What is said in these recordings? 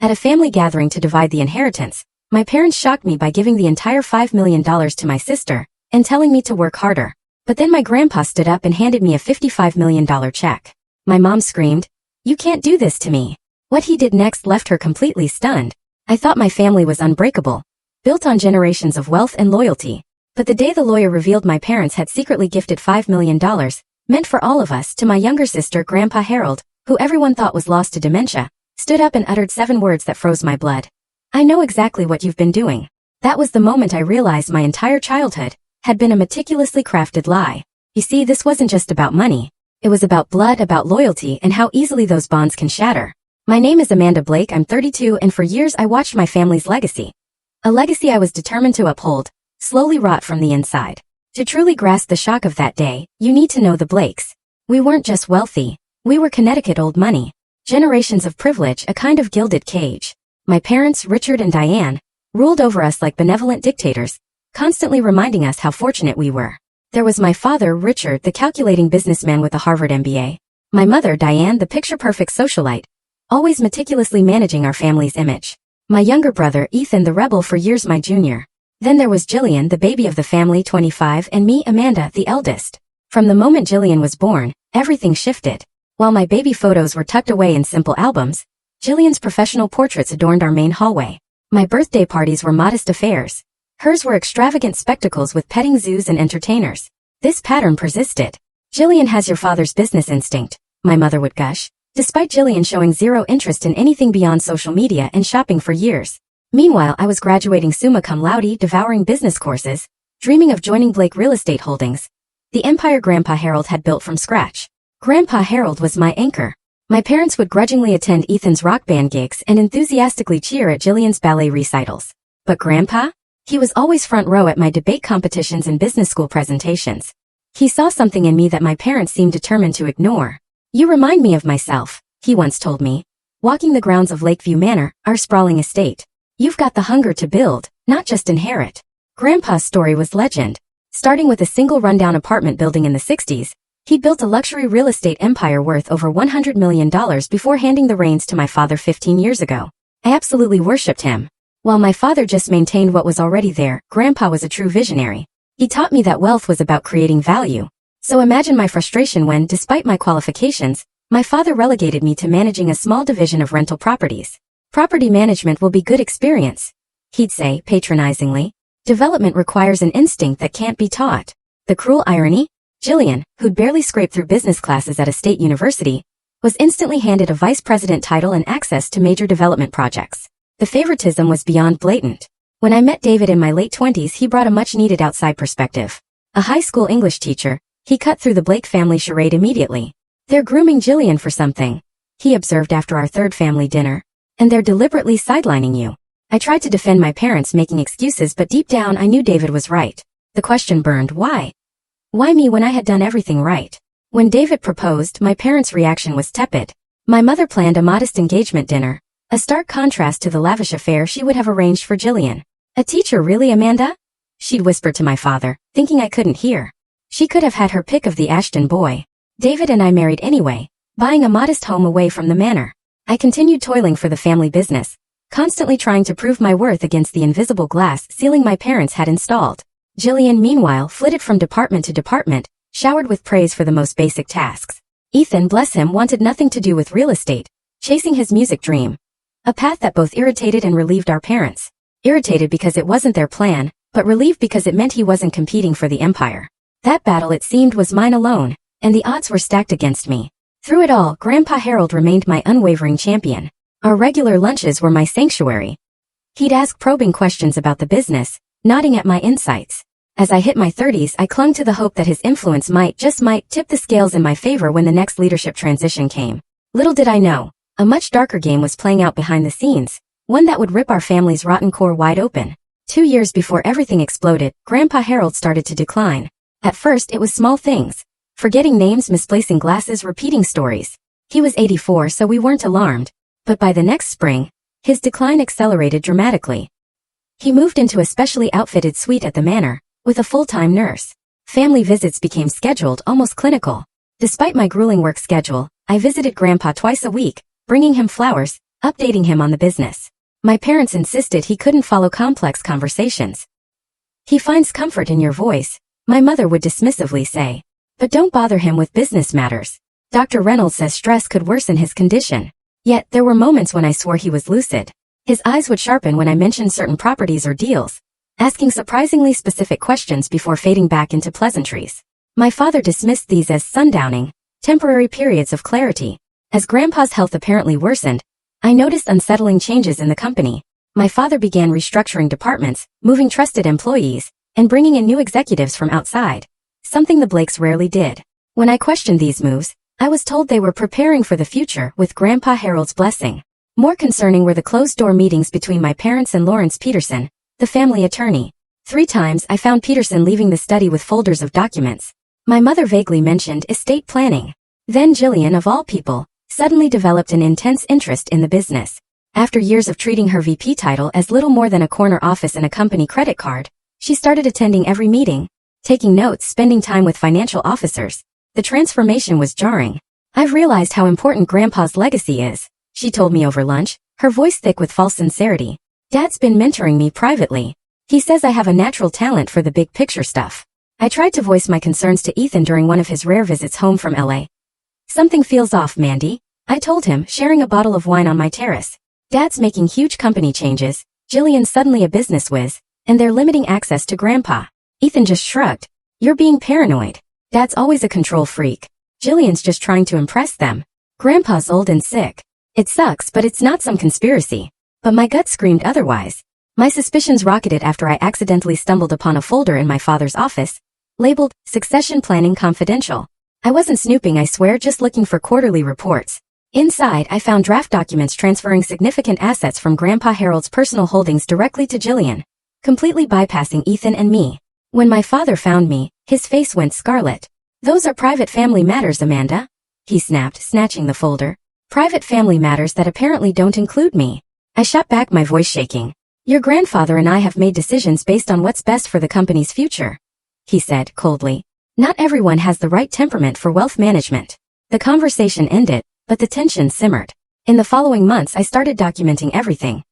At a family gathering to divide the inheritance, my parents shocked me by giving the entire $5 million to my sister and telling me to work harder. But then my grandpa stood up and handed me a $55 million check. My mom screamed, "You can't do this to me." What he did next left her completely stunned. I thought my family was unbreakable, built on generations of wealth and loyalty. But the day the lawyer revealed my parents had secretly gifted $5 million, meant for all of us, to my younger sister, Grandpa Harold, who everyone thought was lost to dementia, stood up and uttered 7 words that froze my blood. "I know exactly what you've been doing." That was the moment I realized my entire childhood had been a meticulously crafted lie. You see, this wasn't just about money. It was about blood, about loyalty, and how easily those bonds can shatter. My name is Amanda Blake, I'm 32, and for years I watched my family's legacy. A legacy I was determined to uphold, slowly rot from the inside. To truly grasp the shock of that day, you need to know the Blakes. We weren't just wealthy. We were Connecticut old money. Generations of privilege, a kind of gilded cage. My parents, Richard and Diane, ruled over us like benevolent dictators, constantly reminding us how fortunate we were. There was my father, Richard, the calculating businessman with a Harvard MBA. My mother, Diane, the picture-perfect socialite, always meticulously managing our family's image. My younger brother, Ethan, the rebel, for years my junior. Then there was Jillian, the baby of the family, 25, and me, Amanda, the eldest. From the moment Jillian was born, everything shifted. While my baby photos were tucked away in simple albums, Jillian's professional portraits adorned our main hallway. My birthday parties were modest affairs. Hers were extravagant spectacles with petting zoos and entertainers. This pattern persisted. "Jillian has your father's business instinct," my mother would gush, despite Jillian showing zero interest in anything beyond social media and shopping for years. Meanwhile, I was graduating summa cum laude, devouring business courses, dreaming of joining Blake Real Estate Holdings, the empire Grandpa Harold had built from scratch. Grandpa Harold was my anchor. My parents would grudgingly attend Ethan's rock band gigs and enthusiastically cheer at Jillian's ballet recitals. But Grandpa? He was always front row at my debate competitions and business school presentations. He saw something in me that my parents seemed determined to ignore. "You remind me of myself," he once told me, walking the grounds of Lakeview Manor, our sprawling estate. "You've got the hunger to build, not just inherit." Grandpa's story was legend. Starting with a single rundown apartment building in the 60s, he built a luxury real estate empire worth over $100 million before handing the reins to my father 15 years ago. I absolutely worshipped him. While my father just maintained what was already there, Grandpa was a true visionary. He taught me that wealth was about creating value. So imagine my frustration when, despite my qualifications, my father relegated me to managing a small division of rental properties. "Property management will be good experience," he'd say patronizingly. "Development requires an instinct that can't be taught." The cruel irony? Jillian, who'd barely scraped through business classes at a state university, was instantly handed a vice president title and access to major development projects. The favoritism was beyond blatant. When I met David in my late 20s, he brought a much-needed outside perspective. A high school English teacher, he cut through the Blake family charade immediately. "They're grooming Jillian for something," he observed after our third family dinner. "And they're deliberately sidelining you." I tried to defend my parents, making excuses, but deep down I knew David was right. The question burned, why? Why me when I had done everything right? When David proposed, my parents' reaction was tepid. My mother planned a modest engagement dinner, a stark contrast to the lavish affair she would have arranged for Jillian. "A teacher, really, Amanda?" she'd whispered to my father, thinking I couldn't hear. She could have had her pick of the Ashton boy. David and I married anyway, buying a modest home away from the manor. I continued toiling for the family business, constantly trying to prove my worth against the invisible glass ceiling my parents had installed. Jillian, meanwhile, flitted from department to department, showered with praise for the most basic tasks. Ethan, bless him, wanted nothing to do with real estate, chasing his music dream. A path that both irritated and relieved our parents. Irritated because it wasn't their plan, but relieved because it meant he wasn't competing for the empire. That battle, it seemed, was mine alone, and the odds were stacked against me. Through it all, Grandpa Harold remained my unwavering champion. Our regular lunches were my sanctuary. He'd ask probing questions about the business, nodding at my insights. As I hit my 30s, I clung to the hope that his influence might, just might, tip the scales in my favor when the next leadership transition came. Little did I know, a much darker game was playing out behind the scenes, one that would rip our family's rotten core wide open. 2 years before everything exploded, Grandpa Harold started to decline. At first, it was small things. Forgetting names, misplacing glasses, repeating stories. He was 84, so we weren't alarmed. But by the next spring, his decline accelerated dramatically. He moved into a specially outfitted suite at the manor, with a full-time nurse. Family visits became scheduled, almost clinical. Despite my grueling work schedule, I visited Grandpa twice a week, bringing him flowers, updating him on the business. My parents insisted he couldn't follow complex conversations. He finds comfort in your voice, my mother would dismissively say. But don't bother him with business matters. Dr. Reynolds says stress could worsen his condition. Yet, there were moments when I swore he was lucid. His eyes would sharpen when I mentioned certain properties or deals, asking surprisingly specific questions before fading back into pleasantries. My father dismissed these as sundowning, temporary periods of clarity. As Grandpa's health apparently worsened, I noticed unsettling changes in the company. My father began restructuring departments, moving trusted employees, and bringing in new executives from outside, something the Blakes rarely did. When I questioned these moves, I was told they were preparing for the future with Grandpa Harold's blessing. More concerning were the closed-door meetings between my parents and Lawrence Peterson, the family attorney. 3 times I found Peterson leaving the study with folders of documents. My mother vaguely mentioned estate planning. Then Jillian, of all people, suddenly developed an intense interest in the business. After years of treating her VP title as little more than a corner office and a company credit card, she started attending every meeting, taking notes, spending time with financial officers. The transformation was jarring. I've realized how important Grandpa's legacy is, she told me over lunch, her voice thick with false sincerity. Dad's been mentoring me privately. He says I have a natural talent for the big picture stuff. I tried to voice my concerns to Ethan during one of his rare visits home from LA. Something feels off, Mandy, I told him, sharing a bottle of wine on my terrace. Dad's making huge company changes, Jillian's suddenly a business whiz, and they're limiting access to Grandpa. Ethan just shrugged. You're being paranoid. Dad's always a control freak. Jillian's just trying to impress them. Grandpa's old and sick. It sucks, but it's not some conspiracy. But my gut screamed otherwise. My suspicions rocketed after I accidentally stumbled upon a folder in my father's office, labeled Succession Planning Confidential. I wasn't snooping, I swear, just looking for quarterly reports. Inside, I found draft documents transferring significant assets from Grandpa Harold's personal holdings directly to Jillian, completely bypassing Ethan and me. When my father found me, his face went scarlet. Those are private family matters, Amanda, he snapped, snatching the folder. Private family matters that apparently don't include me. I shot back, my voice shaking. Your grandfather and I have made decisions based on what's best for the company's future, he said coldly. Not everyone has the right temperament for wealth management. The conversation ended, but the tension simmered. In the following months, I started documenting everything.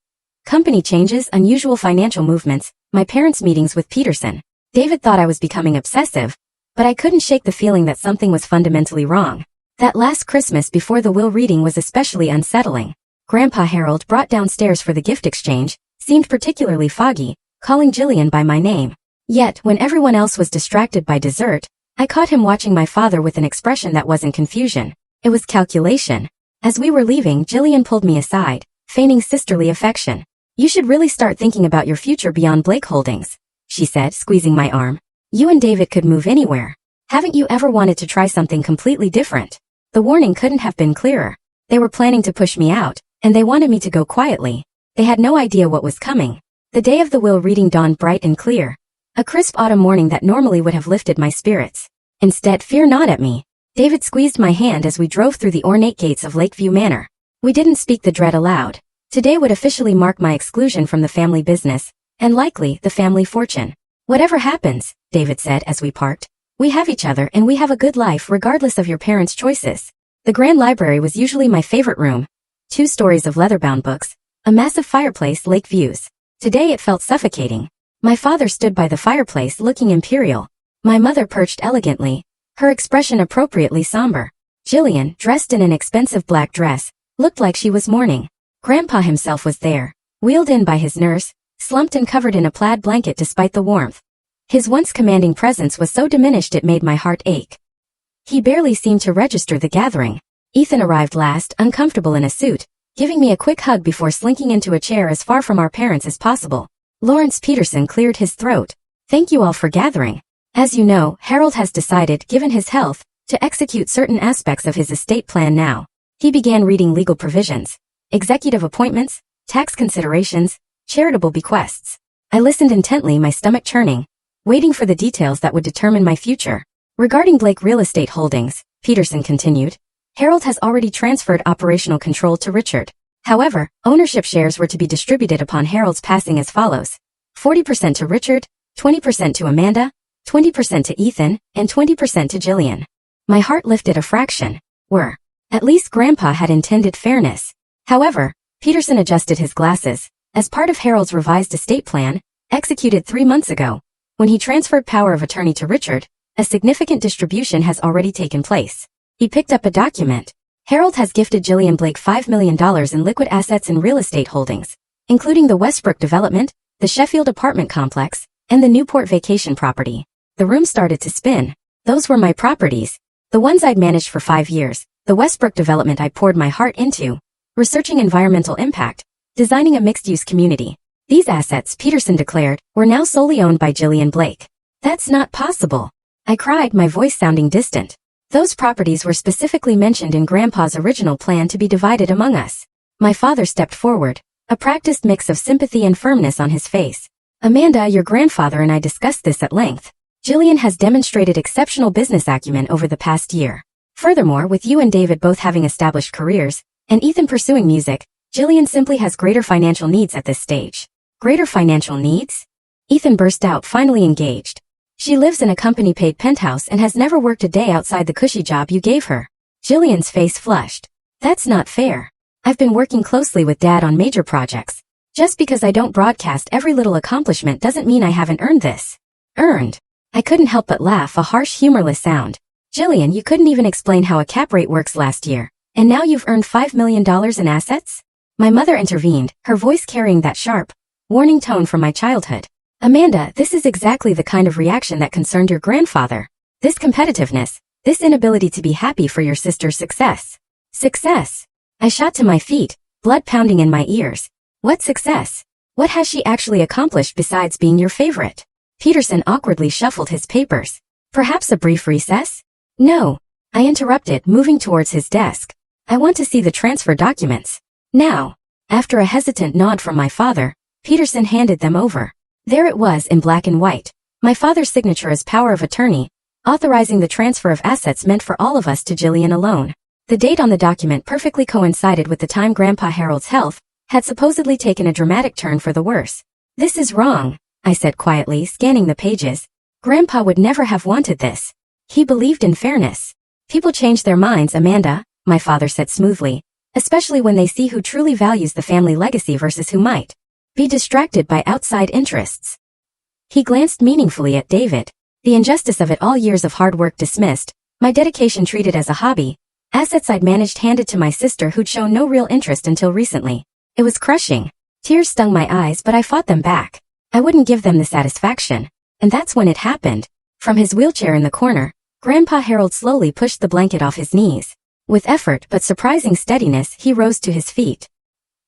Company changes, unusual financial movements, my parents' meetings with Peterson. David thought I was becoming obsessive, but I couldn't shake the feeling that something was fundamentally wrong. That last Christmas before the will reading was especially unsettling. Grandpa Harold, brought downstairs for the gift exchange, seemed particularly foggy, calling Jillian by my name. Yet, when everyone else was distracted by dessert, I caught him watching my father with an expression that wasn't confusion. It was calculation. As we were leaving, Jillian pulled me aside, feigning sisterly affection. You should really start thinking about your future beyond Blake Holdings, she said, squeezing my arm. You and David could move anywhere. Haven't you ever wanted to try something completely different? The warning couldn't have been clearer. They were planning to push me out, and they wanted me to go quietly. They had no idea what was coming. The day of the will reading dawned bright and clear. A crisp autumn morning that normally would have lifted my spirits. Instead, fear not at me. David squeezed my hand as we drove through the ornate gates of Lakeview Manor. We didn't speak the dread aloud. Today would officially mark my exclusion from the family business, and likely the family fortune. Whatever happens, David said as we parked, we have each other and we have a good life regardless of your parents' choices. The grand library was usually my favorite room. 2 stories of leather-bound books, a massive fireplace, lake views. Today it felt suffocating. My father stood by the fireplace looking imperial. My mother perched elegantly, her expression appropriately somber. Jillian, dressed in an expensive black dress, looked like she was mourning. Grandpa himself was there, wheeled in by his nurse, slumped and covered in a plaid blanket despite the warmth. His once commanding presence was so diminished it made my heart ache. He barely seemed to register the gathering. Ethan arrived last, uncomfortable in a suit, giving me a quick hug before slinking into a chair as far from our parents as possible. Lawrence Peterson cleared his throat. Thank you all for gathering. As you know, Harold has decided, given his health, to execute certain aspects of his estate plan now. He began reading legal provisions, executive appointments, tax considerations, charitable bequests. I listened intently, my stomach churning, waiting for the details that would determine my future. Regarding Blake Real Estate Holdings, Peterson continued, Harold has already transferred operational control to Richard. However, ownership shares were to be distributed upon Harold's passing as follows: 40% to Richard, 20% to Amanda, 20% to Ethan, and 20% to Jillian. My heart lifted a fraction. At least Grandpa had intended fairness. However, Peterson adjusted his glasses. As part of Harold's revised estate plan, executed 3 months ago, when he transferred power of attorney to Richard, a significant distribution has already taken place. He picked up a document. Harold has gifted Gillian Blake $5 million in liquid assets and real estate holdings, including the Westbrook development, the Sheffield apartment complex, and the Newport vacation property. The room started to spin. Those were my properties. The ones I'd managed for 5 years, the Westbrook development I poured my heart into, researching environmental impact, designing a mixed-use community. These assets, Peterson declared, were now solely owned by Gillian Blake. That's not possible. I cried, my voice sounding distant. Those properties were specifically mentioned in Grandpa's original plan to be divided among us. My father stepped forward, a practiced mix of sympathy and firmness on his face. Amanda, your grandfather and I discussed this at length. Gillian has demonstrated exceptional business acumen over the past year. Furthermore, with you and David both having established careers, and Ethan pursuing music, Gillian simply has greater financial needs at this stage. Greater financial needs? Ethan burst out, finally engaged. She lives in a company-paid penthouse and has never worked a day outside the cushy job you gave her. Gillian's face flushed. That's not fair. I've been working closely with Dad on major projects. Just because I don't broadcast every little accomplishment doesn't mean I haven't earned this. Earned? I couldn't help but laugh, a harsh, humorless sound. Gillian, you couldn't even explain how a cap rate works last year, and now you've earned $5 million in assets? My mother intervened, her voice carrying that sharp, warning tone from my childhood. Amanda, this is exactly the kind of reaction that concerned your grandfather. This competitiveness, this inability to be happy for your sister's success. Success? I shot to my feet, blood pounding in my ears. What success? What has she actually accomplished besides being your favorite? Peterson awkwardly shuffled his papers. Perhaps a brief recess? No. I interrupted, moving towards his desk. I want to see the transfer documents. Now. After a hesitant nod from my father, Peterson handed them over. There it was in black and white. My father's signature as power of attorney, authorizing the transfer of assets meant for all of us to Gillian alone. The date on the document perfectly coincided with the time Grandpa Harold's health had supposedly taken a dramatic turn for the worse. This is wrong, I said quietly, scanning the pages. Grandpa would never have wanted this. He believed in fairness. People change their minds, Amanda, my father said smoothly, especially when they see who truly values the family legacy versus who might be distracted by outside interests. He glanced meaningfully at David. The injustice of it, all years of hard work dismissed, my dedication treated as a hobby, assets I'd managed handed to my sister who'd shown no real interest until recently. It was crushing. Tears stung my eyes, but I fought them back. I wouldn't give them the satisfaction. And that's when it happened. From his wheelchair in the corner, Grandpa Harold slowly pushed the blanket off his knees. With effort but surprising steadiness, he rose to his feet.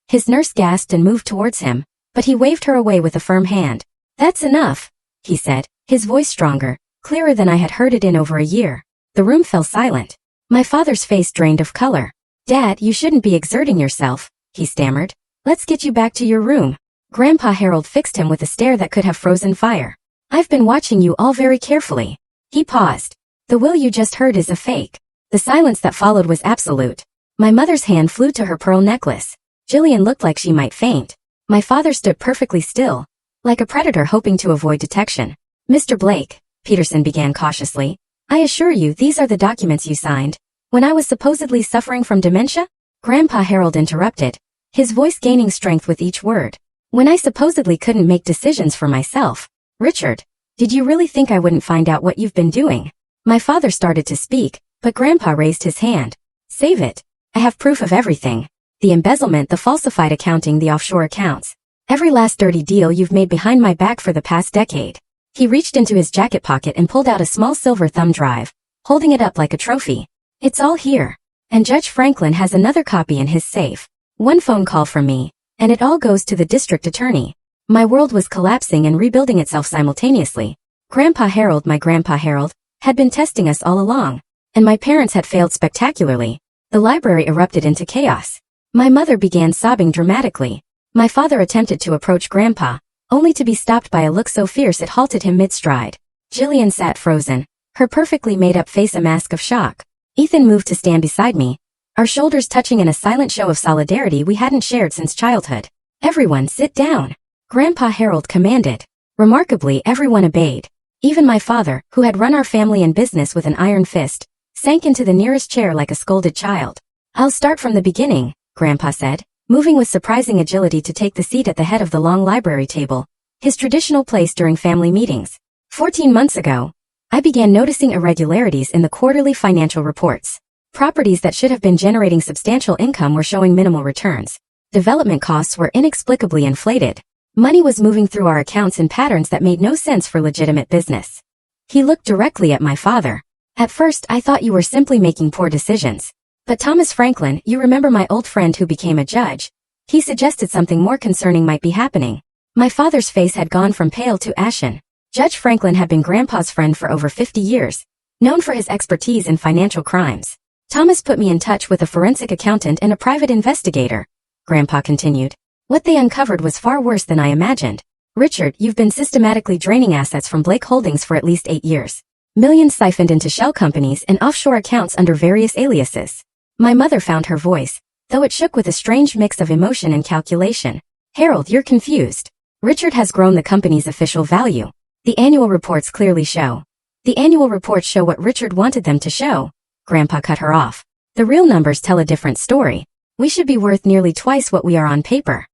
His nurse gasped and moved towards him, but he waved her away with a firm hand. That's enough, he said, his voice stronger, clearer than I had heard it in over a year. The room fell silent. My father's face drained of color. Dad, you shouldn't be exerting yourself, he stammered. Let's get you back to your room. Grandpa Harold fixed him with a stare that could have frozen fire. I've been watching you all very carefully. He paused. The will you just heard is a fake. The silence that followed was absolute. My mother's hand flew to her pearl necklace. Gillian looked like she might faint. My father stood perfectly still, like a predator hoping to avoid detection. Mr. Blake, Peterson began cautiously, I assure you these are the documents you signed when I was supposedly suffering from dementia? Grandpa Harold interrupted, his voice gaining strength with each word. When I supposedly couldn't make decisions for myself. Richard, did you really think I wouldn't find out what you've been doing? My father started to speak, but Grandpa raised his hand. Save it. I have proof of everything. The embezzlement, the falsified accounting, the offshore accounts. Every last dirty deal you've made behind my back for the past decade. He reached into his jacket pocket and pulled out a small silver thumb drive, holding it up like a trophy. It's all here. And Judge Franklin has another copy in his safe. One phone call from me, and it all goes to the district attorney. My world was collapsing and rebuilding itself simultaneously. Grandpa Harold, my Grandpa Harold, had been testing us all along. And my parents had failed spectacularly. The library erupted into chaos. My mother began sobbing dramatically. My father attempted to approach Grandpa, only to be stopped by a look so fierce it halted him mid-stride. Gillian sat frozen, her perfectly made-up face a mask of shock. Ethan moved to stand beside me, our shoulders touching in a silent show of solidarity we hadn't shared since childhood. Everyone sit down, Grandpa Harold commanded. Remarkably, everyone obeyed. Even my father, who had run our family and business with an iron fist, sank into the nearest chair like a scolded child. I'll start from the beginning, Grandpa said, moving with surprising agility to take the seat at the head of the long library table, his traditional place during family meetings. 14 months ago, I began noticing irregularities in the quarterly financial reports. Properties that should have been generating substantial income were showing minimal returns. Development costs were inexplicably inflated. Money was moving through our accounts in patterns that made no sense for legitimate business. He looked directly at my father. At first, I thought you were simply making poor decisions. But Thomas Franklin, you remember my old friend who became a judge? He suggested something more concerning might be happening. My father's face had gone from pale to ashen. Judge Franklin had been Grandpa's friend for over 50 years, known for his expertise in financial crimes. Thomas put me in touch with a forensic accountant and a private investigator, Grandpa continued. What they uncovered was far worse than I imagined. Richard, you've been systematically draining assets from Blake Holdings for at least 8 years. Millions siphoned into shell companies and offshore accounts under various aliases. My mother found her voice, though it shook with a strange mix of emotion and calculation. Harold, you're confused. Richard has grown the company's official value. The annual reports clearly show. The annual reports show what Richard wanted them to show. Grandpa cut her off. The real numbers tell a different story. We should be worth nearly twice what we are on paper.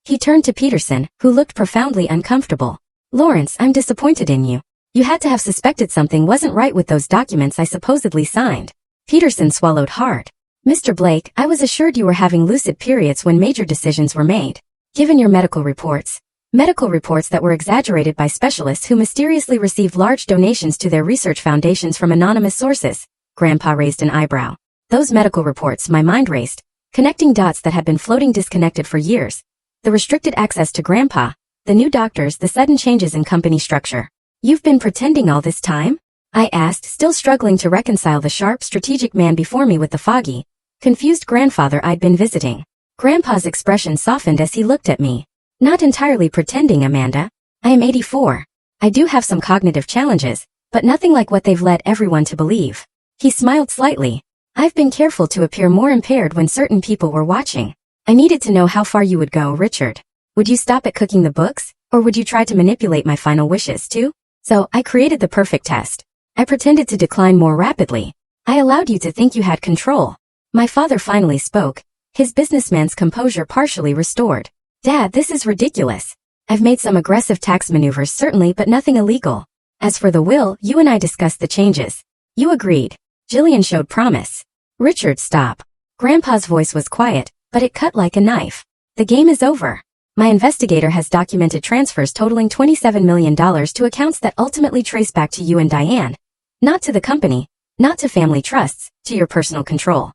He turned to Peterson, who looked profoundly uncomfortable. Lawrence, I'm disappointed in you. You had to have suspected something wasn't right with those documents I supposedly signed. Peterson swallowed hard. Mr. Blake, I was assured you were having lucid periods when major decisions were made. Given your medical reports that were exaggerated by specialists who mysteriously received large donations to their research foundations from anonymous sources, Grandpa raised an eyebrow. Those medical reports, my mind raced, connecting dots that had been floating disconnected for years. The restricted access to Grandpa, the new doctors, the sudden changes in company structure. You've been pretending all this time? I asked, still struggling to reconcile the sharp, strategic man before me with the foggy, confused grandfather I'd been visiting. Grandpa's expression softened as he looked at me. Not entirely pretending, Amanda. I am 84. I do have some cognitive challenges, but nothing like what they've led everyone to believe. He smiled slightly. I've been careful to appear more impaired when certain people were watching. I needed to know how far you would go, Richard. Would you stop at cooking the books, or would you try to manipulate my final wishes too? So, I created the perfect test. I pretended to decline more rapidly. I allowed you to think you had control. My father finally spoke, his businessman's composure partially restored. Dad, this is ridiculous. I've made some aggressive tax maneuvers certainly, but nothing illegal. As for the will, you and I discussed the changes. You agreed. Jillian showed promise. Richard, stop. Grandpa's voice was quiet, but it cut like a knife. The game is over. My investigator has documented transfers totaling $27 million to accounts that ultimately trace back to you and Diane. Not to the company, not to family trusts, to your personal control.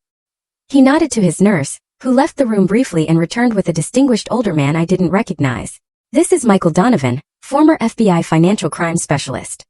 He nodded to his nurse, who left the room briefly and returned with a distinguished older man I didn't recognize. This is Michael Donovan, former FBI financial crime specialist.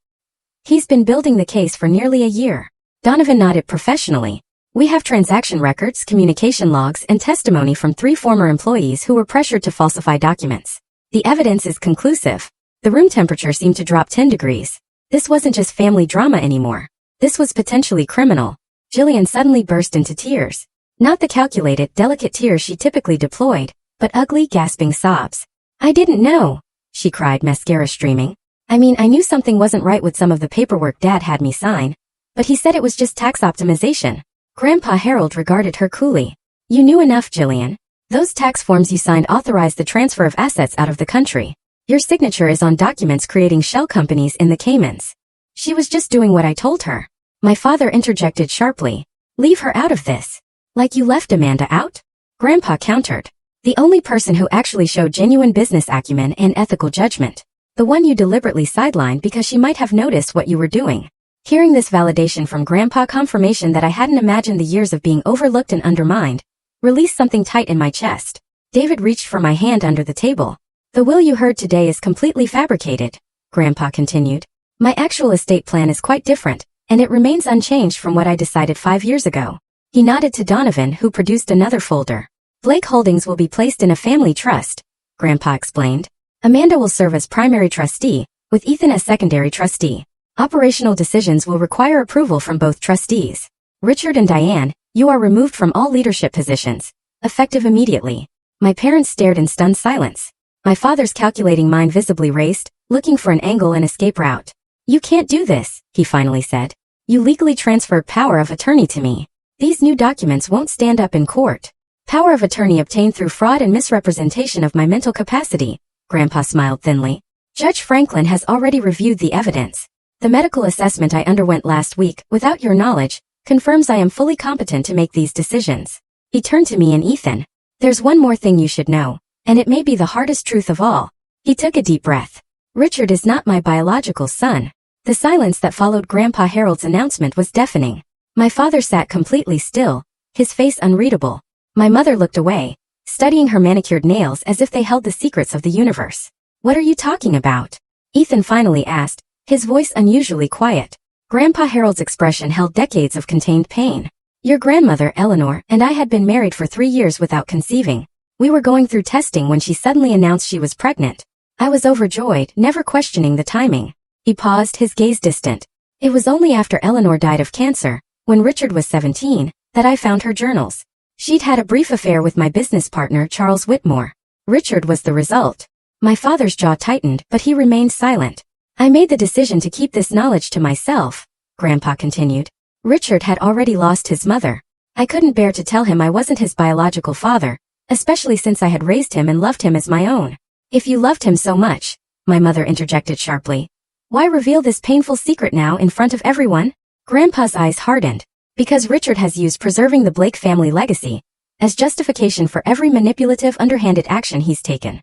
He's been building the case for nearly a year. Donovan nodded professionally. We have transaction records, communication logs, and testimony from 3 former employees who were pressured to falsify documents. The evidence is conclusive. The room temperature seemed to drop 10 degrees. This wasn't just family drama anymore. This was potentially criminal. Jillian suddenly burst into tears. Not the calculated, delicate tears she typically deployed, but ugly, gasping sobs. I didn't know, she cried, mascara streaming. I mean, I knew something wasn't right with some of the paperwork Dad had me sign, but he said it was just tax optimization. Grandpa Harold regarded her coolly. You knew enough, Jillian. Those tax forms you signed authorized the transfer of assets out of the country. Your signature is on documents creating shell companies in the Caymans. She was just doing what I told her. My father interjected sharply. Leave her out of this. Like you left Amanda out? Grandpa countered. The only person who actually showed genuine business acumen and ethical judgment. The one you deliberately sidelined because she might have noticed what you were doing. Hearing this validation from Grandpa, confirmation that I hadn't imagined the years of being overlooked and undermined, released something tight in my chest. David reached for my hand under the table. The will you heard today is completely fabricated, Grandpa continued. My actual estate plan is quite different, and it remains unchanged from what I decided 5 years ago. He nodded to Donovan, who produced another folder. Blake Holdings will be placed in a family trust, Grandpa explained. Amanda will serve as primary trustee, with Ethan as secondary trustee. Operational decisions will require approval from both trustees. Richard and Diane, you are removed from all leadership positions, effective immediately. My parents stared in stunned silence. My father's calculating mind visibly raced, looking for an angle and escape route. You can't do this, he finally said. You legally transferred power of attorney to me. These new documents won't stand up in court. Power of attorney obtained through fraud and misrepresentation of my mental capacity, Grandpa smiled thinly. Judge Franklin has already reviewed the evidence. The medical assessment I underwent last week, without your knowledge, confirms I am fully competent to make these decisions. He turned to me and Ethan. There's one more thing you should know, and it may be the hardest truth of all. He took a deep breath. Richard is not my biological son. The silence that followed Grandpa Harold's announcement was deafening. My father sat completely still, his face unreadable. My mother looked away, studying her manicured nails as if they held the secrets of the universe. What are you talking about? Ethan finally asked, his voice unusually quiet. Grandpa Harold's expression held decades of contained pain. Your grandmother, Eleanor, and I had been married for 3 years without conceiving. We were going through testing when she suddenly announced she was pregnant. I was overjoyed, never questioning the timing. He paused, his gaze distant. It was only after Eleanor died of cancer, when Richard was 17, that I found her journals. She'd had a brief affair with my business partner, Charles Whitmore. Richard was the result. My father's jaw tightened, but he remained silent. I made the decision to keep this knowledge to myself, Grandpa continued. Richard had already lost his mother. I couldn't bear to tell him I wasn't his biological father, especially since I had raised him and loved him as my own. If you loved him so much, my mother interjected sharply, why reveal this painful secret now in front of everyone? Grandpa's eyes hardened. Because Richard has used preserving the Blake family legacy as justification for every manipulative, underhanded action he's taken.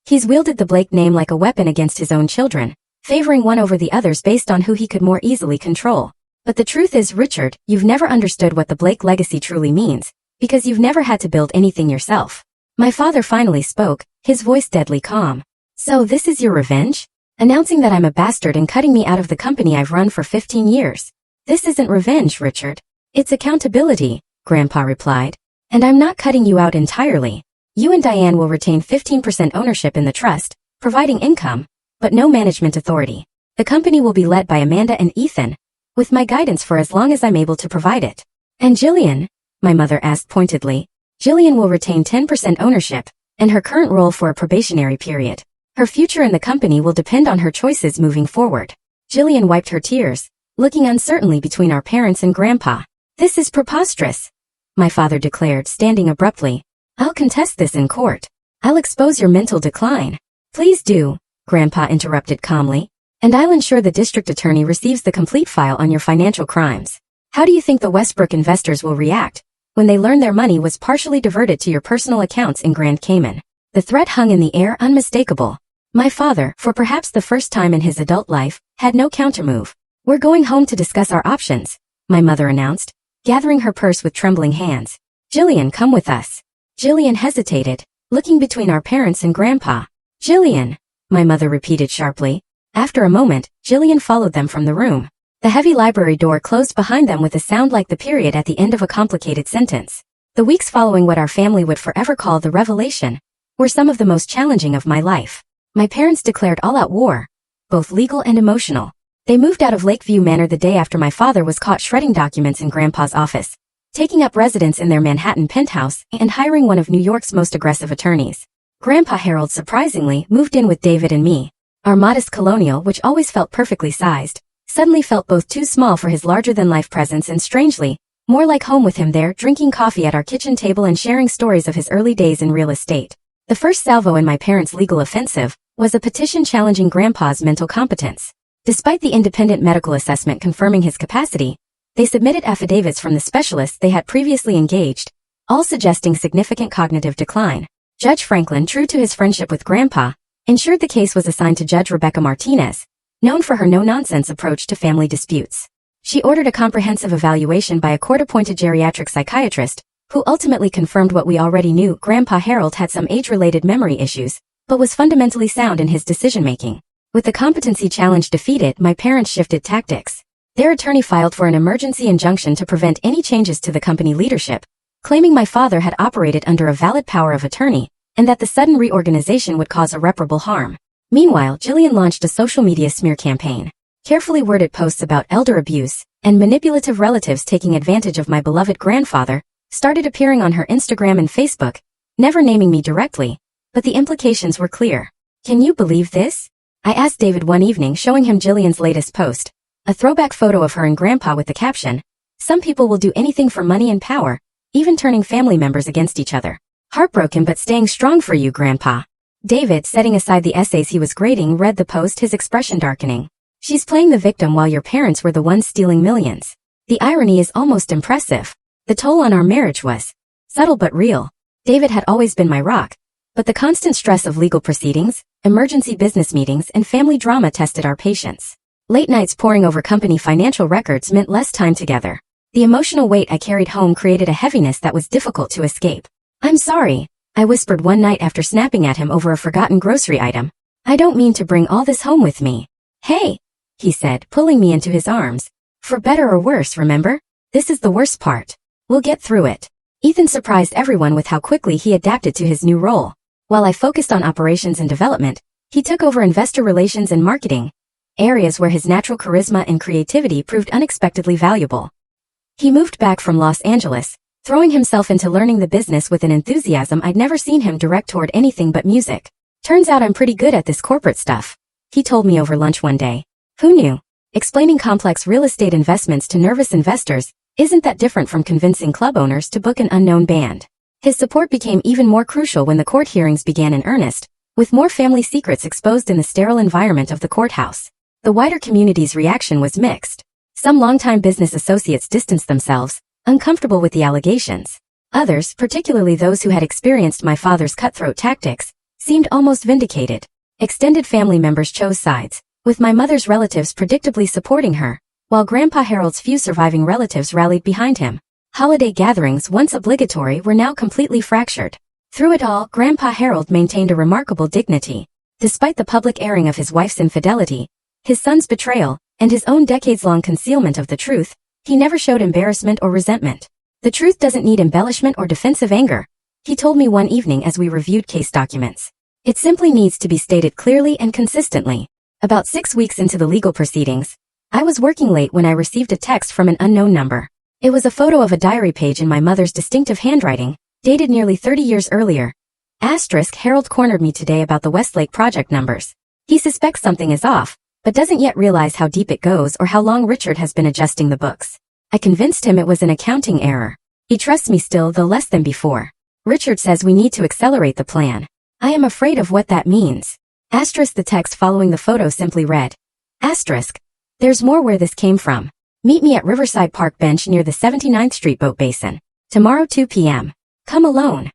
He's wielded the Blake name like a weapon against his own children, favoring one over the others based on who he could more easily control. But the truth is, Richard, you've never understood what the Blake legacy truly means, because you've never had to build anything yourself. My father finally spoke, his voice deadly calm. So this is your revenge? Announcing that I'm a bastard and cutting me out of the company I've run for 15 years. This isn't revenge, Richard. It's accountability, Grandpa replied. And I'm not cutting you out entirely. You and Diane will retain 15% ownership in the trust, providing income, but no management authority. The company will be led by Amanda and Ethan, with my guidance for as long as I'm able to provide it. And Jillian? My mother asked pointedly. Jillian will retain 10% ownership, and her current role for a probationary period. Her future in the company will depend on her choices moving forward. Jillian wiped her tears, looking uncertainly between our parents and Grandpa. This is preposterous, my father declared, standing abruptly. I'll contest this in court. I'll expose your mental decline. Please do, Grandpa interrupted calmly. And I'll ensure the district attorney receives the complete file on your financial crimes. How do you think the Westbrook investors will react when they learn their money was partially diverted to your personal accounts in Grand Cayman? The threat hung in the air, unmistakable. My father, for perhaps the first time in his adult life, had no countermove. We're going home to discuss our options, my mother announced, gathering her purse with trembling hands. Jillian, come with us. Jillian hesitated, looking between our parents and Grandpa. Jillian, my mother repeated sharply. After a moment, Jillian followed them from the room. The heavy library door closed behind them with a sound like the period at the end of a complicated sentence. The weeks following what our family would forever call the revelation were some of the most challenging of my life. My parents declared all-out war, both legal and emotional. They moved out of Lakeview Manor the day after my father was caught shredding documents in Grandpa's office, taking up residence in their Manhattan penthouse and hiring one of New York's most aggressive attorneys. Grandpa Harold surprisingly moved in with David and me. Our modest colonial, which always felt perfectly sized, suddenly felt both too small for his larger-than-life presence and strangely, more like home with him there, drinking coffee at our kitchen table and sharing stories of his early days in real estate. The first salvo in my parents' legal offensive was a petition challenging Grandpa's mental competence. Despite the independent medical assessment confirming his capacity, they submitted affidavits from the specialists they had previously engaged, all suggesting significant cognitive decline. Judge Franklin, true to his friendship with Grandpa, ensured the case was assigned to Judge Rebecca Martinez, known for her no-nonsense approach to family disputes. She ordered a comprehensive evaluation by a court-appointed geriatric psychiatrist, who ultimately confirmed what we already knew. Grandpa Harold had some age-related memory issues, but was fundamentally sound in his decision-making. With the competency challenge defeated, my parents shifted tactics. Their attorney filed for an emergency injunction to prevent any changes to the company leadership, claiming my father had operated under a valid power of attorney, and that the sudden reorganization would cause irreparable harm. Meanwhile, Jillian launched a social media smear campaign. Carefully worded posts about elder abuse and manipulative relatives taking advantage of my beloved grandfather started appearing on her Instagram and Facebook, never naming me directly, but the implications were clear. Can you believe this? I asked David one evening, showing him Jillian's latest post, a throwback photo of her and Grandpa with the caption, "Some people will do anything for money and power, even turning family members against each other. Heartbroken but staying strong for you, Grandpa. David, setting aside the essays he was grading, read the post, his expression darkening. She's playing the victim while your parents were the ones stealing millions. The irony is almost impressive. The toll on our marriage was subtle but real. David had always been my rock, but the constant stress of legal proceedings, emergency business meetings, and family drama tested our patience. Late nights poring over company financial records meant less time together. The emotional weight I carried home created a heaviness that was difficult to escape. I'm sorry, I whispered one night after snapping at him over a forgotten grocery item. I don't mean to bring all this home with me. Hey, he said, pulling me into his arms. For better or worse, remember? This is the worst part. We'll get through it. Ethan surprised everyone with how quickly he adapted to his new role. While I focused on operations and development, he took over investor relations and marketing, areas where his natural charisma and creativity proved unexpectedly valuable. He moved back from Los Angeles, throwing himself into learning the business with an enthusiasm I'd never seen him direct toward anything but music. Turns out I'm pretty good at this corporate stuff, he told me over lunch one day. Who knew? Explaining complex real estate investments to nervous investors isn't that different from convincing club owners to book an unknown band. His support became even more crucial when the court hearings began in earnest, with more family secrets exposed in the sterile environment of the courthouse. The wider community's reaction was mixed. Some longtime business associates distanced themselves, uncomfortable with the allegations. Others, particularly those who had experienced my father's cutthroat tactics, seemed almost vindicated. Extended family members chose sides, with my mother's relatives predictably supporting her, while Grandpa Harold's few surviving relatives rallied behind him. Holiday gatherings, once obligatory, were now completely fractured. Through it all, Grandpa Harold maintained a remarkable dignity. Despite the public airing of his wife's infidelity, his son's betrayal, and his own decades-long concealment of the truth, he never showed embarrassment or resentment. The truth doesn't need embellishment or defensive anger, he told me one evening as we reviewed case documents. It simply needs to be stated clearly and consistently. About 6 weeks into the legal proceedings, I was working late when I received a text from an unknown number. It was a photo of a diary page in my mother's distinctive handwriting, dated nearly 30 years earlier. Harold cornered me today about the Westlake project numbers. He suspects something is off, but doesn't yet realize how deep it goes or how long Richard has been adjusting the books. I convinced him it was an accounting error. He trusts me still, though less than before. Richard says we need to accelerate the plan. I am afraid of what that means. The text following the photo simply read. There's more where this came from. Meet me at Riverside Park bench near the 79th Street boat basin. Tomorrow 2 p.m. Come alone.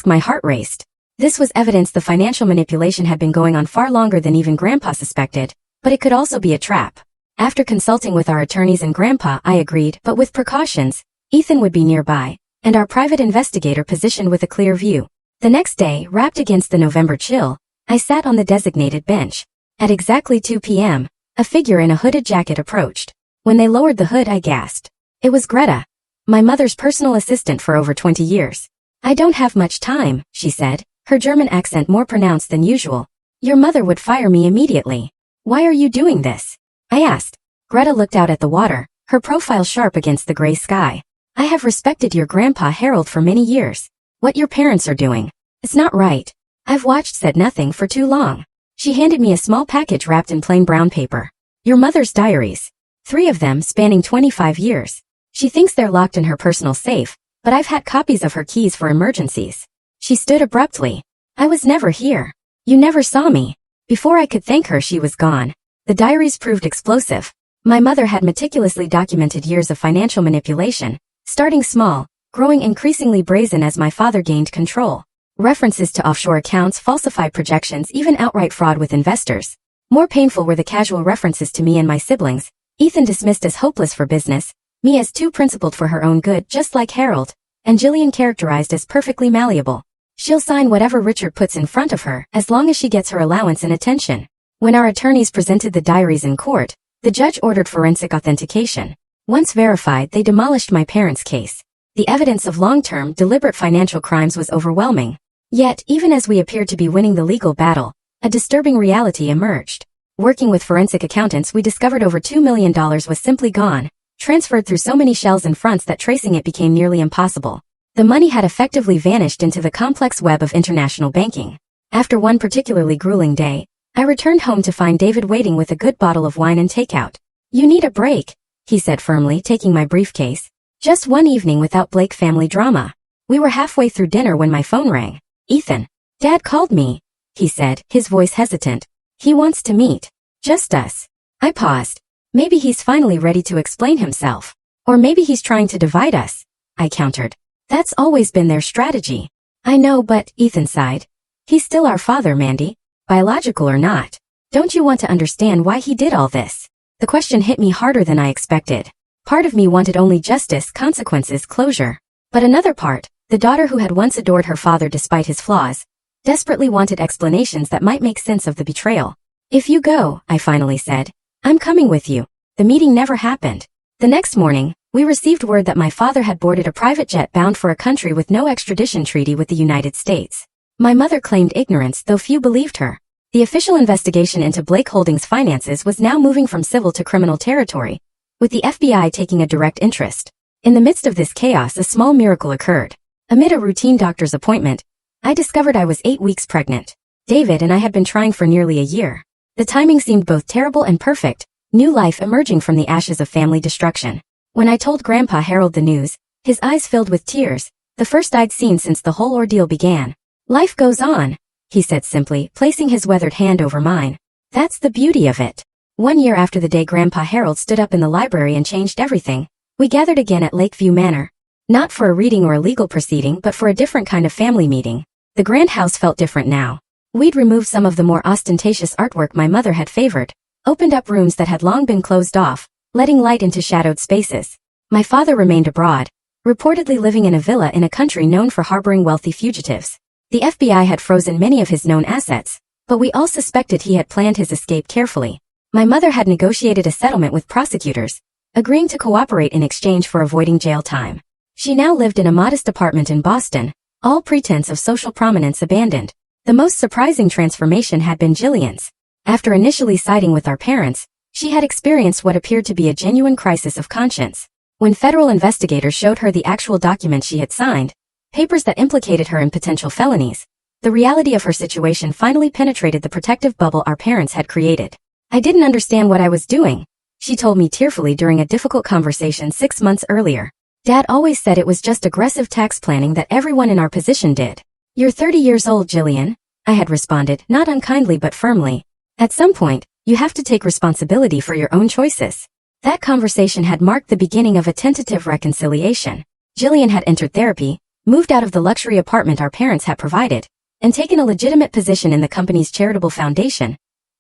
My heart raced. This was evidence the financial manipulation had been going on far longer than even Grandpa suspected, but it could also be a trap. After consulting with our attorneys and Grandpa, I agreed, but with precautions. Ethan would be nearby, and our private investigator positioned with a clear view. The next day, wrapped against the November chill, I sat on the designated bench. At exactly 2 p.m., a figure in a hooded jacket approached. When they lowered the hood, I gasped. It was Greta, my mother's personal assistant for over 20 years. I don't have much time, she said, her German accent more pronounced than usual. Your mother would fire me immediately. Why are you doing this? I asked. Greta looked out at the water, her profile sharp against the gray sky. I have respected your Grandpa Harold for many years. What your parents are doing, it's not right. I've watched, said nothing for too long. She handed me a small package wrapped in plain brown paper. Your mother's diaries. 3 of them spanning 25 years. She thinks they're locked in her personal safe, but I've had copies of her keys for emergencies. She stood abruptly. I was never here. You never saw me. Before I could thank her, she was gone. The diaries proved explosive. My mother had meticulously documented years of financial manipulation, starting small, growing increasingly brazen as my father gained control. References to offshore accounts, falsified projections, even outright fraud with investors. More painful were the casual references to me and my siblings. Ethan dismissed as hopeless for business, me as too principled for her own good, just like Harold, and Jillian characterized as perfectly malleable. She'll sign whatever Richard puts in front of her, as long as she gets her allowance and attention. When our attorneys presented the diaries in court, the judge ordered forensic authentication. Once verified, they demolished my parents' case. The evidence of long-term, deliberate financial crimes was overwhelming. Yet, even as we appeared to be winning the legal battle, a disturbing reality emerged. Working with forensic accountants, we discovered over $2 million was simply gone, transferred through so many shells and fronts that tracing it became nearly impossible. The money had effectively vanished into the complex web of international banking. After one particularly grueling day, I returned home to find David waiting with a good bottle of wine and takeout. You need a break, he said firmly, taking my briefcase. Just one evening without Blake family drama. We were halfway through dinner when my phone rang. Ethan. Dad called me, he said, his voice hesitant. He wants to meet. Just us. I paused. Maybe he's finally ready to explain himself. Or maybe he's trying to divide us, I countered. That's always been their strategy. I know, but, Ethan sighed. He's still our father, Mandy. Biological or not. Don't you want to understand why he did all this? The question hit me harder than I expected. Part of me wanted only justice, consequences, closure. But another part, the daughter who had once adored her father despite his flaws, desperately wanted explanations that might make sense of the betrayal. If you go, I finally said, I'm coming with you. The meeting never happened. The next morning, we received word that my father had boarded a private jet bound for a country with no extradition treaty with the United States. My mother claimed ignorance, though few believed her. The official investigation into Blake Holdings' finances was now moving from civil to criminal territory, with the FBI taking a direct interest. In the midst of this chaos, a small miracle occurred. Amid a routine doctor's appointment, I discovered I was 8 weeks pregnant. David and I had been trying for nearly a year. The timing seemed both terrible and perfect, new life emerging from the ashes of family destruction. When I told Grandpa Harold the news, his eyes filled with tears, the first I'd seen since the whole ordeal began. Life goes on, he said simply, placing his weathered hand over mine. That's the beauty of it. 1 year after the day Grandpa Harold stood up in the library and changed everything, we gathered again at Lakeview Manor. Not for a reading or a legal proceeding, but for a different kind of family meeting. The grand house felt different now. We'd removed some of the more ostentatious artwork my mother had favored, opened up rooms that had long been closed off, letting light into shadowed spaces. My father remained abroad, reportedly living in a villa in a country known for harboring wealthy fugitives. The FBI had frozen many of his known assets, but we all suspected he had planned his escape carefully. My mother had negotiated a settlement with prosecutors, agreeing to cooperate in exchange for avoiding jail time. She now lived in a modest apartment in Boston, all pretense of social prominence abandoned. The most surprising transformation had been Jillian's. After initially siding with our parents, she had experienced what appeared to be a genuine crisis of conscience. When federal investigators showed her the actual documents she had signed, papers that implicated her in potential felonies, the reality of her situation finally penetrated the protective bubble our parents had created. I didn't understand what I was doing, she told me tearfully during a difficult conversation 6 months earlier. Dad always said it was just aggressive tax planning that everyone in our position did. You're 30 years old, Jillian, I had responded, not unkindly but firmly. At some point, you have to take responsibility for your own choices. That conversation had marked the beginning of a tentative reconciliation. Jillian had entered therapy, moved out of the luxury apartment our parents had provided, and taken a legitimate position in the company's charitable foundation,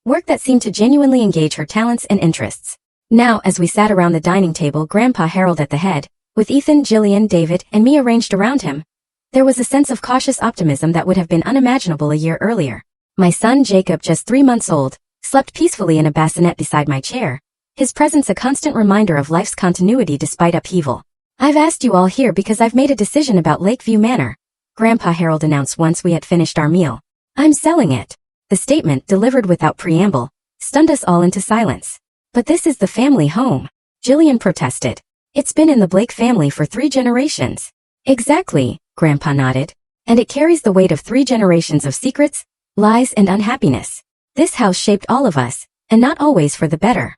work that seemed to genuinely engage her talents and interests. Now, as we sat around the dining table, Grandpa Harold at the head, with Ethan, Jillian, David, and me arranged around him, there was a sense of cautious optimism that would have been unimaginable a year earlier. My son Jacob, just 3 months old, slept peacefully in a bassinet beside my chair, his presence a constant reminder of life's continuity despite upheaval. I've asked you all here because I've made a decision about Lakeview Manor, Grandpa Harold announced once we had finished our meal. I'm selling it. The statement, delivered without preamble, stunned us all into silence. But this is the family home, Jillian protested. It's been in the Blake family for 3 generations. Exactly, Grandpa nodded. And it carries the weight of 3 generations of secrets, lies, and unhappiness. This house shaped all of us, and not always for the better.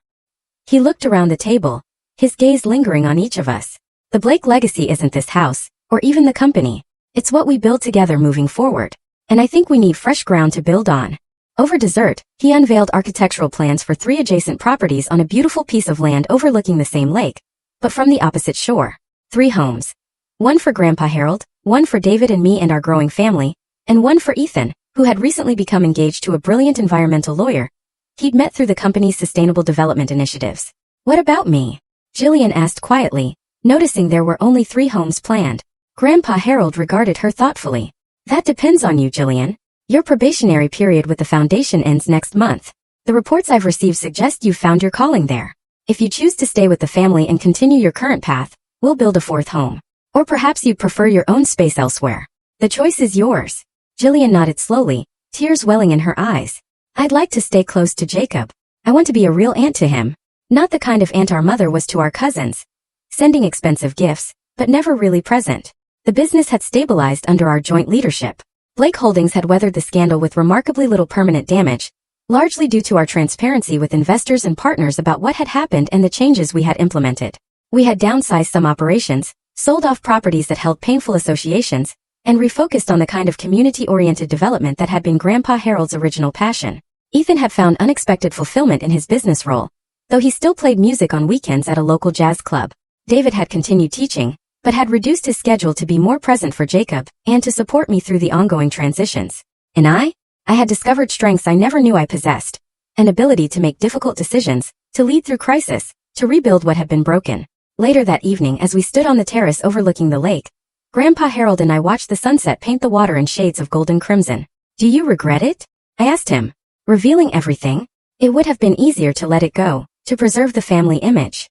He looked around the table, his gaze lingering on each of us. The Blake legacy isn't this house, or even the company. It's what we build together moving forward. And I think we need fresh ground to build on. Over dessert, he unveiled architectural plans for 3 adjacent properties on a beautiful piece of land overlooking the same lake, but from the opposite shore. 3 homes. One for Grandpa Harold, one for David and me and our growing family, and one for Ethan, who had recently become engaged to a brilliant environmental lawyer he'd met through the company's sustainable development initiatives. What about me? Jillian asked quietly, noticing there were only 3 homes planned. Grandpa Harold regarded her thoughtfully. That depends on you, Jillian. Your probationary period with the foundation ends next month. The reports I've received suggest you've found your calling there. If you choose to stay with the family and continue your current path, we'll build a 4th home. Or perhaps you'd prefer your own space elsewhere. The choice is yours. Jillian nodded slowly, tears welling in her eyes. I'd like to stay close to Jacob. I want to be a real aunt to him. Not the kind of aunt our mother was to our cousins, sending expensive gifts, but never really present. The business had stabilized under our joint leadership. Blake Holdings had weathered the scandal with remarkably little permanent damage, largely due to our transparency with investors and partners about what had happened and the changes we had implemented. We had downsized some operations, sold off properties that held painful associations, and refocused on the kind of community-oriented development that had been Grandpa Harold's original passion. Ethan had found unexpected fulfillment in his business role, though he still played music on weekends at a local jazz club. David had continued teaching, but had reduced his schedule to be more present for Jacob and to support me through the ongoing transitions. And I had discovered strengths I never knew I possessed, an ability to make difficult decisions, to lead through crisis, to rebuild what had been broken. Later that evening, as we stood on the terrace overlooking the lake, Grandpa Harold and I watched the sunset paint the water in shades of golden crimson. "Do you regret it?" I asked him, revealing everything. It would have been easier to let it go, to preserve the family image.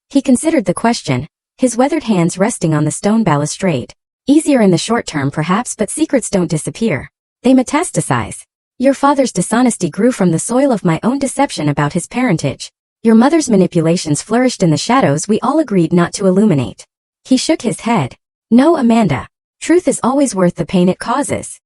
He considered the question, his weathered hands resting on the stone balustrade. "Easier in the short term perhaps, but secrets don't disappear. They metastasize. Your father's dishonesty grew from the soil of my own deception about his parentage. Your mother's manipulations flourished in the shadows we all agreed not to illuminate." He shook his head. "No, Amanda. Truth is always worth the pain it causes."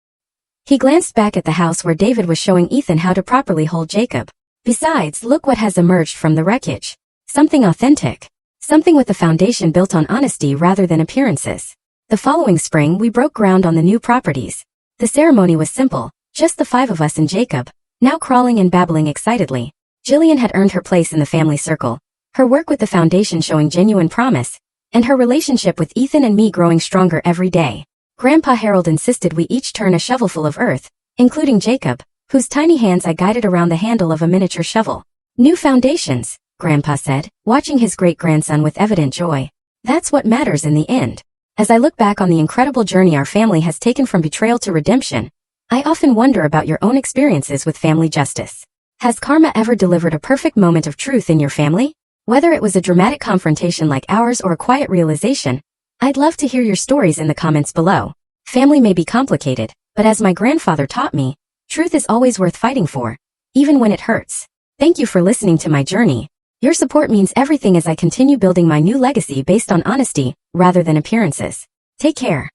He glanced back at the house where David was showing Ethan how to properly hold Jacob. "Besides, look what has emerged from the wreckage. Something authentic. Something with a foundation built on honesty rather than appearances." The following spring, we broke ground on the new properties. The ceremony was simple, just the 5 of us and Jacob, now crawling and babbling excitedly. Jillian had earned her place in the family circle, her work with the foundation showing genuine promise, and her relationship with Ethan and me growing stronger every day. Grandpa Harold insisted we each turn a shovelful of earth, including Jacob, whose tiny hands I guided around the handle of a miniature shovel. "New foundations," Grandpa said, watching his great-grandson with evident joy. "That's what matters in the end." As I look back on the incredible journey our family has taken from betrayal to redemption, I often wonder about your own experiences with family justice. Has karma ever delivered a perfect moment of truth in your family? Whether it was a dramatic confrontation like ours or a quiet realization, I'd love to hear your stories in the comments below. Family may be complicated, but as my grandfather taught me, truth is always worth fighting for, even when it hurts. Thank you for listening to my journey. Your support means everything as I continue building my new legacy based on honesty, rather than appearances. Take care.